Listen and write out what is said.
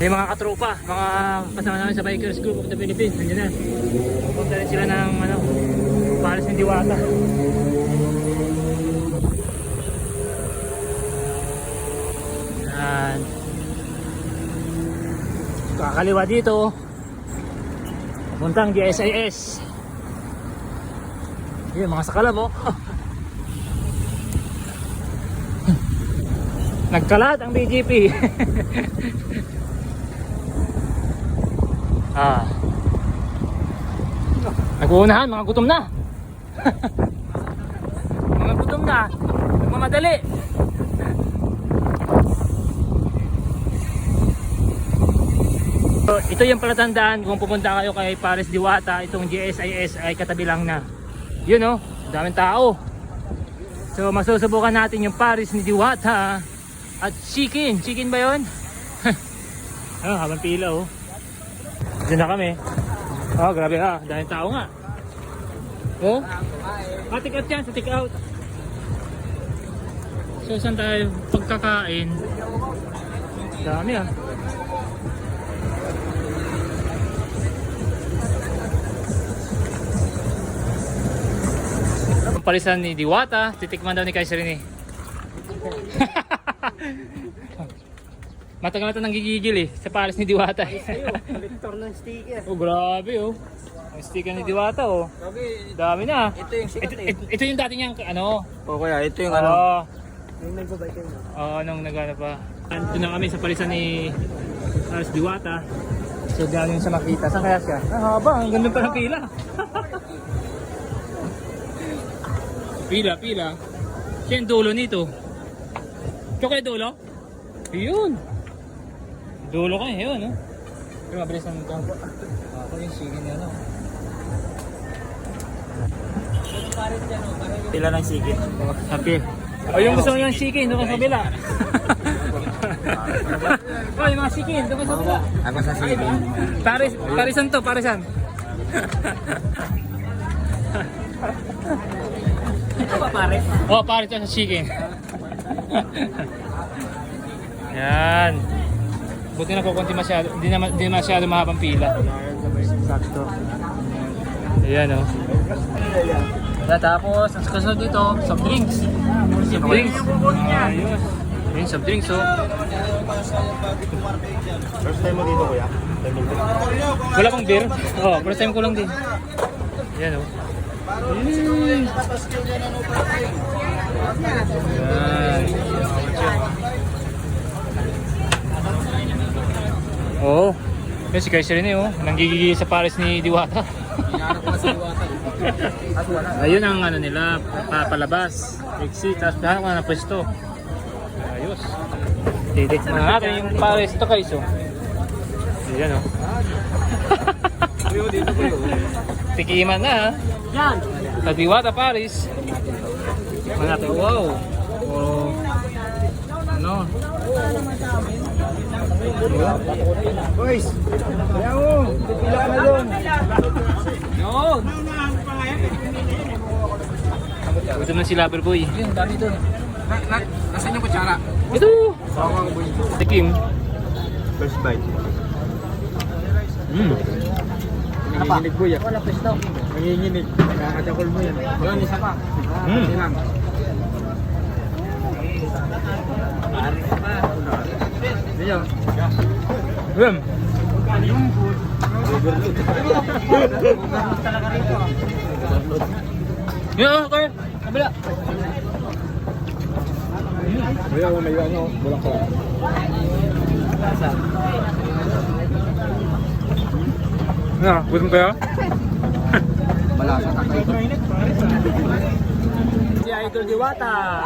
May mga katropa, mga kasama namin sa Bikers Group of the Philippines. Nandiyan na. Pupunta rin sila ng Paris ng Diwata. Yan. Kakaliwa dito. Puntang GSIS. Yan, mga sakala mo. Nagkalat ang BGP. Nag-uunahan, mga gutom na. Mga gutom na. Nagmamadali. So, ito yung palatandaan kung pupunta kayo kay Paris Diwata. Itong GSIS ay katabi lang na. Yun, oh, daming tao. So masusubukan natin yung Paris ni Diwata at chicken. Chicken ba yun? Habang pila, oh. Diyan na kami. Oh, grabe ha, daming tao nga. Oh, take out yan sa take out. So saan tayo pagkakain? Dami ah. Ang palisan ni Diwata, titikman daw ni Kaiser ni. Matagal na ito nanggigigil eh, sa Paris ni Diwata. Kolektor ng sticker. Oh, grabe oh. Ang sticker ni Diwata oh. Dami na. Ito yung sikat eh. Ito yung dati niyang ano. O kaya ito yung yung nagbabay kayo na. Oo, nung nagana pa. Ito na kami sa palisan ni Paris Diwata. So galing siya makita. Saan kaya siya? Haba, ang ganda pa ng pila. Pila. Siya yung dulo nito. Ikaw kaya dulo? Yun. Dulo ka eh, yun. Pero mabilis naman ito. Ako yung sige niya, no? Pila ng sige. Happy. O yung gusto mo yung chicken, doon ka sa kabila. O yung mga chicken, doon ka sa kabila. Ako sa sige. Parisan to, parisan. Ito ba pare? Oh, paris to sa chicken. Yan. Buti na po konti masyado, hindi masyado mahabang pila. Sakto. Ayan oh. Tapos, ang kasunod dito, soft drinks. Soft drinks. Ayos. Ayun, soft drinks oh. First time mo dito kuya? Wala pang beer? Oh, first time ko lang din. Ayan oh. Yan. Oh, yun si Kaiser ni oh, nanggigigil sa Paris ni Diwata. Ayun ang ano nila, papalabas, exit, tapos lahat mga pwesto. Ayos. Titikman natin yung Paris to guys oh. Ayan oh. Tikiman na ha. Yan! Sa Diwata Paris. Tikman natin, wow. Oh. Ano? Boys! Kaya mo! Pila ka na doon! Yun! Ito na si Loverboy. Yun, dami doon. Nasaan yung kutsara? Ito! Sawang boy. Tikim. First bite. Nanginginig boy ah. Wala pwesto. Nanginginig. Nakakachakol mo yan. Yun, isa pa. Silang. Diyan. Yun! Overload. Overload talaga rito. Overload. Yun, okay. Kabila. Kaya mo may ano, bulang ko. Ano, gutom kayo? Malasa. Si Idol Diwata!